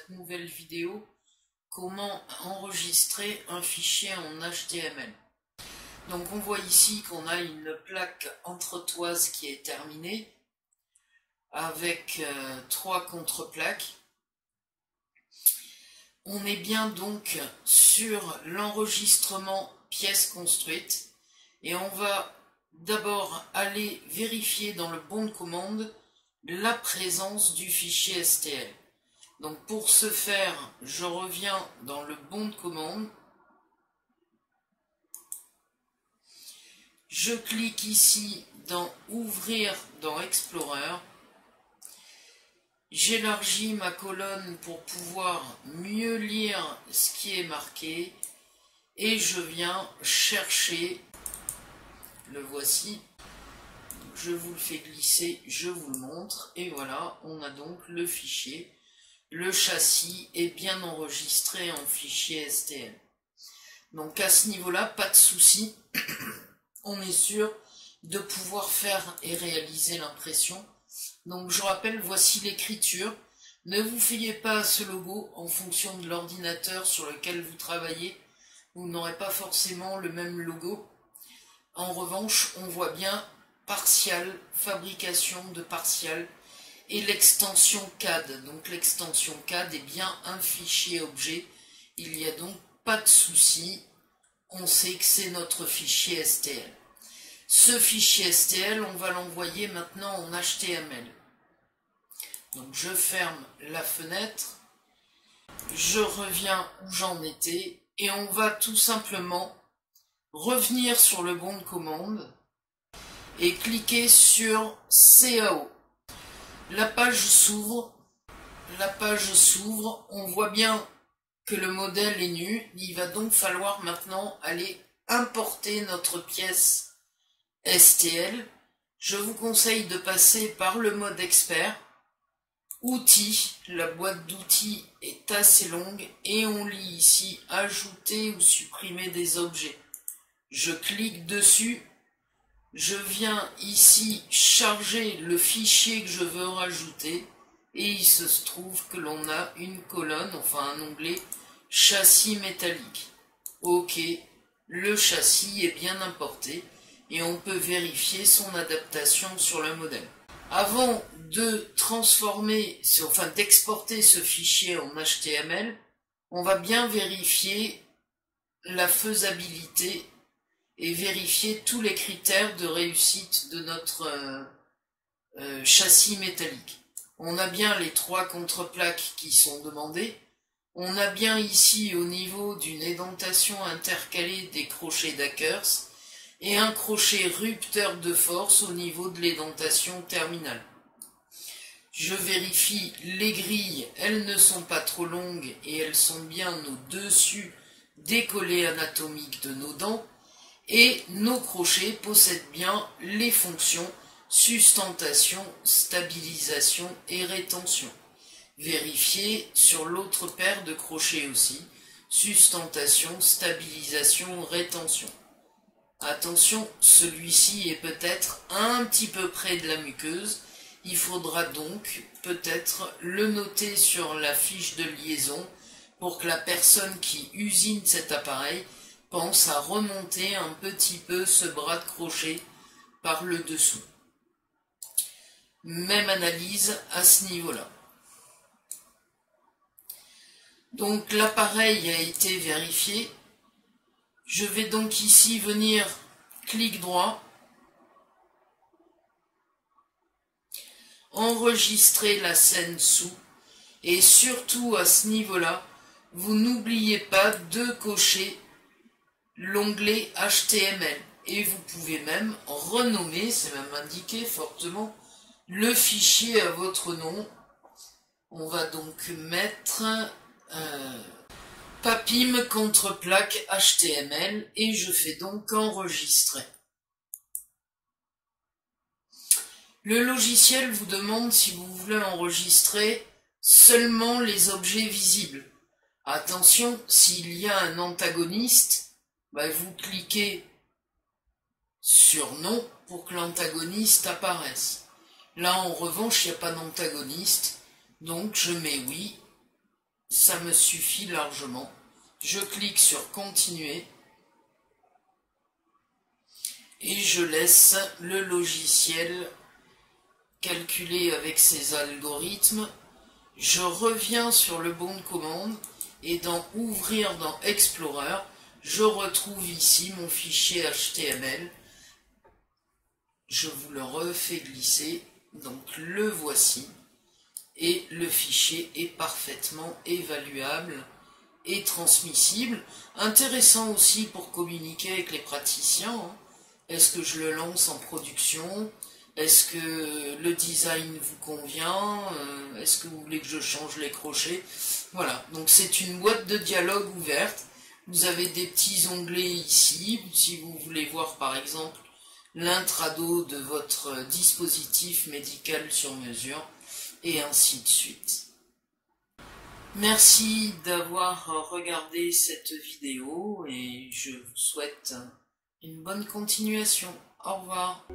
cette nouvelle vidéo comment enregistrer un fichier en HTML. Donc on voit ici qu'on a une plaque entretoise qui est terminée avec 3 contre-plaques. On est bien donc sur l'enregistrement pièce construite et on va d'abord aller vérifier dans le bon de commande la présence du fichier STL. Donc pour ce faire, je reviens dans le bon de commande. Je clique ici dans Ouvrir dans Explorer. J'élargis ma colonne pour pouvoir mieux lire ce qui est marqué et je viens chercher, le voici, je vous le fais glisser, je vous le montre et voilà, on a donc le fichier. Le châssis est bien enregistré en fichier STL. Donc à ce niveau-là, pas de souci, on est sûr de pouvoir faire et réaliser l'impression. Donc je rappelle, voici l'écriture. Ne vous fiez pas à ce logo en fonction de l'ordinateur sur lequel vous travaillez. Vous n'aurez pas forcément le même logo. En revanche, on voit bien partial, fabrication de partial et l'extension CAD. Donc l'extension CAD est bien un fichier objet. Il n'y a donc pas de souci. On sait que c'est notre fichier STL. Ce fichier STL, on va l'envoyer maintenant en HTML. Donc je ferme la fenêtre, je reviens où j'en étais et on va tout simplement revenir sur le bon de commande et cliquer sur CAO. La page s'ouvre, on voit bien que le modèle est nu, il va donc falloir maintenant aller importer notre pièce STL. Je vous conseille de passer par le mode expert. Outils, la boîte d'outils est assez longue et on lit ici ajouter ou supprimer des objets. Je clique dessus, je viens ici charger le fichier que je veux rajouter et il se trouve que l'on a une colonne, enfin un onglet châssis métallique. Ok, le châssis est bien importé et on peut vérifier son adaptation sur le modèle. Avant de transformer, enfin d'exporter ce fichier en HTML, on va bien vérifier la faisabilité et vérifier tous les critères de réussite de notre châssis métallique. On a bien les 3 contre-plaques qui sont demandées. On a bien ici au niveau d'une édentation intercalée des crochets d'Akers et un crochet rupteur de force au niveau de l'édentation terminale. Je vérifie les grilles, elles ne sont pas trop longues et elles sont bien au-dessus des collets anatomiques de nos dents et nos crochets possèdent bien les fonctions sustentation, stabilisation et rétention. Vérifiez sur l'autre paire de crochets aussi, sustentation, stabilisation, rétention. Attention, celui-ci est peut-être un petit peu près de la muqueuse. Il faudra donc peut-être le noter sur la fiche de liaison pour que la personne qui usine cet appareil pense à remonter un petit peu ce bras de crochet par le dessous. Même analyse à ce niveau-là. Donc l'appareil a été vérifié. Je vais donc ici venir, clic droit, enregistrer la scène sous, et surtout à ce niveau-là, vous n'oubliez pas de cocher l'onglet HTML. Et vous pouvez même renommer, c'est même indiqué fortement, le fichier à votre nom. On va donc mettre Papim contre-plaque HTML et je fais donc enregistrer. Le logiciel vous demande si vous voulez enregistrer seulement les objets visibles. Attention, s'il y a un antagoniste, vous cliquez sur non pour que l'antagoniste apparaisse. Là en revanche, il n'y a pas d'antagoniste, donc je mets oui. ça me suffit largement. Je clique sur continuer et je laisse le logiciel calculer avec ses algorithmes. Je reviens sur le bon de commande et dans ouvrir dans Explorer, je retrouve ici mon fichier HTML. Je vous le refais glisser, donc le voici. Et le fichier est parfaitement évaluable et transmissible. Intéressant aussi pour communiquer avec les praticiens. Est-ce que je le lance en production? Est-ce que le design vous convient? Est-ce que vous voulez que je change les crochets? Voilà, donc c'est une boîte de dialogue ouverte. Vous avez des petits onglets ici, si vous voulez voir par exemple l'intrado de votre dispositif médical sur mesure, et ainsi de suite. Merci d'avoir regardé cette vidéo et je vous souhaite une bonne continuation. Au revoir.